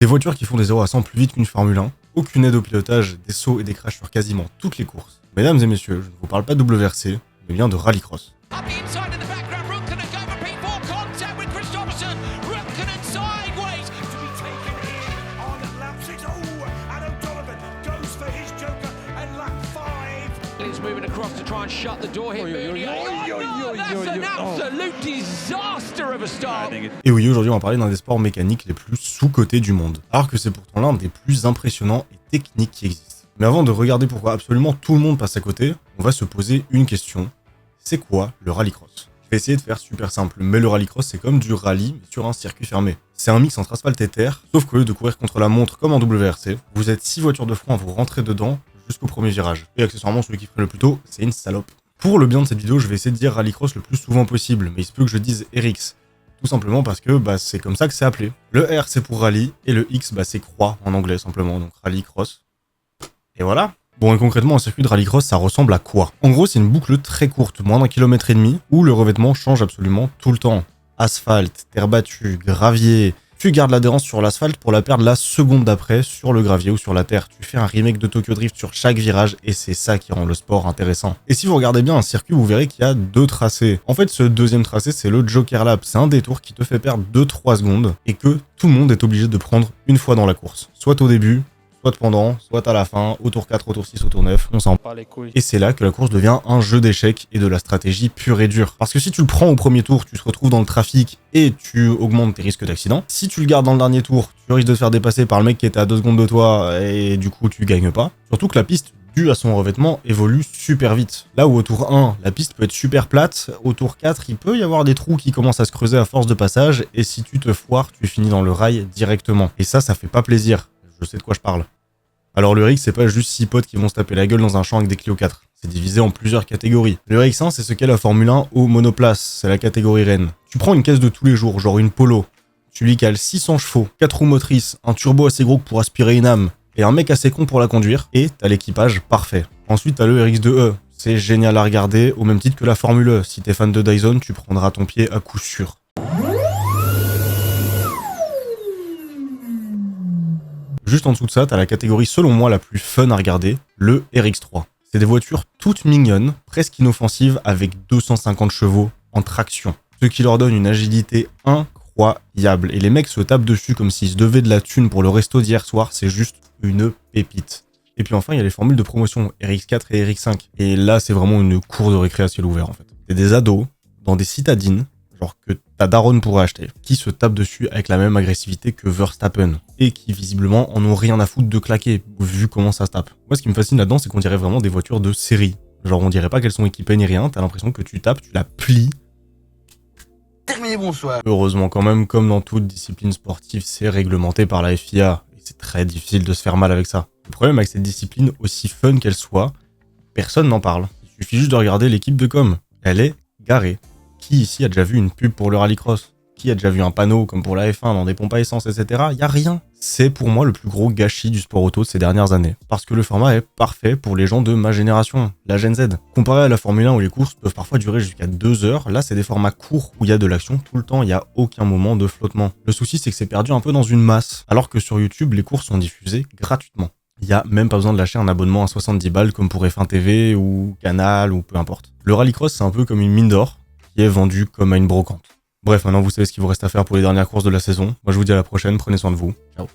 Des voitures qui font des 0 à 100 plus vite qu'une Formule 1, aucune aide au pilotage, des sauts et des crashs sur quasiment toutes les courses. Mesdames et messieurs, je ne vous parle pas de WRC, mais bien de rallycross. Moving across to try and shut the door here. That's an absolute disaster of a start. Et oui, aujourd'hui on va parler d'un des sports mécaniques les plus sous-cotés du monde, alors que c'est pourtant l'un des plus impressionnants et techniques qui existent. Mais avant de regarder pourquoi absolument tout le monde passe à côté, on va se poser une question. C'est quoi le rallycross? Je vais essayer de faire super simple, mais le rallycross c'est comme du rallye mais sur un circuit fermé. C'est un mix entre asphalte et terre, sauf qu'au lieu de courir contre la montre comme en WRC, vous êtes 6 voitures de front à vous rentrer dedans jusqu'au premier virage. Et accessoirement, celui qui ferait le plus tôt, c'est une salope. Pour le bien de cette vidéo, je vais essayer de dire rallycross le plus souvent possible, mais il se peut que je dise RX. Tout simplement parce que c'est comme ça que c'est appelé. Le R c'est pour rallye, et le X c'est croix en anglais simplement, donc rallycross. Et voilà. Bon, et concrètement, un circuit de rallycross, ça ressemble à quoi? En gros, c'est une boucle très courte, moins d'1,5 km, où le revêtement change absolument tout le temps. Asphalte, terre battue, gravier. Tu gardes l'adhérence sur l'asphalte pour la perdre la seconde d'après sur le gravier ou sur la terre. Tu fais un remake de Tokyo Drift sur chaque virage et c'est ça qui rend le sport intéressant. Et si vous regardez bien un circuit, vous verrez qu'il y a 2 tracés. En fait, ce deuxième tracé, c'est le Joker Lap. C'est un détour qui te fait perdre 2-3 secondes et que tout le monde est obligé de prendre une fois dans la course. Soit au début, soit pendant, soit à la fin, au tour 4, au tour 6, au tour 9, on s'en bat les couilles. Et c'est là que la course devient un jeu d'échecs et de la stratégie pure et dure. Parce que si tu le prends au premier tour, tu te retrouves dans le trafic et tu augmentes tes risques d'accident. Si tu le gardes dans le dernier tour, tu risques de te faire dépasser par le mec qui était à 2 secondes de toi et du coup tu gagnes pas. Surtout que la piste, due à son revêtement, évolue super vite. Là où au tour 1, la piste peut être super plate, au tour 4, il peut y avoir des trous qui commencent à se creuser à force de passage et si tu te foires, tu finis dans le rail directement. Et ça fait pas plaisir. Je sais de quoi je parle. Alors le RX, c'est pas juste 6 potes qui vont se taper la gueule dans un champ avec des Clio 4. C'est divisé en plusieurs catégories. Le RX1, c'est ce qu'est la Formule 1 au monoplace, c'est la catégorie reine. Tu prends une caisse de tous les jours, genre une Polo, tu lui cales 600 chevaux, 4 roues motrices, un turbo assez gros pour aspirer une âme, et un mec assez con pour la conduire, et t'as l'équipage parfait. Ensuite t'as le RX2E, c'est génial à regarder, au même titre que la Formule E. Si t'es fan de Dyson, tu prendras ton pied à coup sûr. Juste en dessous de ça, t'as la catégorie selon moi la plus fun à regarder, le RX3. C'est des voitures toutes mignonnes, presque inoffensives, avec 250 chevaux en traction. Ce qui leur donne une agilité incroyable. Et les mecs se tapent dessus comme s'ils se devaient de la thune pour le resto d'hier soir, c'est juste une pépite. Et puis enfin, il y a les formules de promotion, RX4 et RX5. Et là, c'est vraiment une cour de récré à ciel ouvert en fait. C'est des ados, dans des citadines, genre que ta daronne pourrait acheter, qui se tapent dessus avec la même agressivité que Verstappen, et qui visiblement en ont rien à foutre de claquer, vu comment ça se tape. Moi ce qui me fascine là-dedans, c'est qu'on dirait vraiment des voitures de série. Genre on dirait pas qu'elles sont équipées ni rien, t'as l'impression que tu tapes, tu la plies. Terminé, bonsoir. Heureusement quand même, comme dans toute discipline sportive, c'est réglementé par la FIA, et c'est très difficile de se faire mal avec ça. Le problème avec cette discipline, aussi fun qu'elle soit, personne n'en parle. Il suffit juste de regarder l'équipe de com, elle est garée. Qui ici a déjà vu une pub pour le rallycross? Qui a déjà vu un panneau comme pour la F1 dans des pompes à essence, etc. Y a rien. C'est pour moi le plus gros gâchis du sport auto de ces dernières années. Parce que le format est parfait pour les gens de ma génération, la Gen Z. Comparé à la Formule 1 où les courses peuvent parfois durer jusqu'à 2 heures, là c'est des formats courts où il y a de l'action tout le temps, il n'y a aucun moment de flottement. Le souci c'est que c'est perdu un peu dans une masse, alors que sur YouTube les courses sont diffusées gratuitement. Il n'y a même pas besoin de lâcher un abonnement à 70 balles comme pour F1 TV ou Canal ou peu importe. Le rallycross c'est un peu comme une mine d'or qui est vendue comme à une brocante. Bref, maintenant vous savez ce qu'il vous reste à faire pour les dernières courses de la saison. Moi je vous dis à la prochaine, prenez soin de vous. Ciao.